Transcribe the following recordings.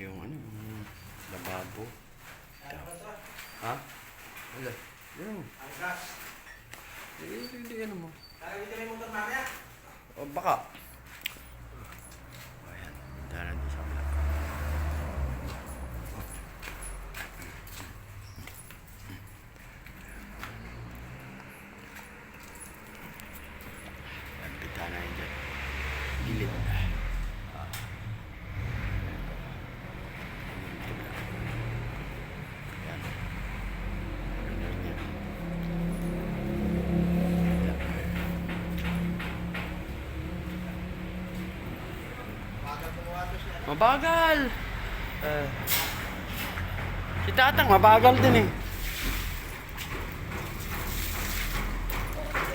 yung ano, yung lababo. Ito. Ha? Wala. Yun. Hindi ano mo. O baka. O yan. Dala din sa vlog. Yan, pita na yun dyan. Gilid. Mabagal. Si Tatang mabagal din eh.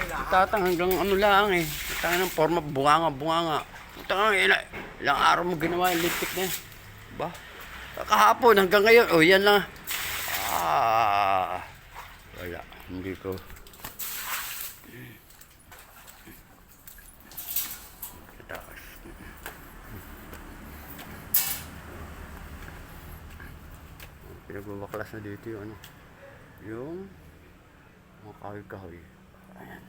Si Tatang hanggang ano lang eh. Tatang ng forma bunganga. Tatang ilang araw mo ginawa yung lipstick na yan. Ba? Kahapon hanggang ngayon. Oh yan lang. Wala. Hindi ko. Pinagbabaklas na dito yung ano, yung mga kahoy-kahoy. Ayan.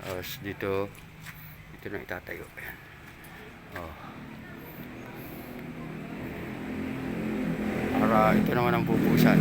Tapos dito na itatayo. Ayan. Para ito naman ang bubusan.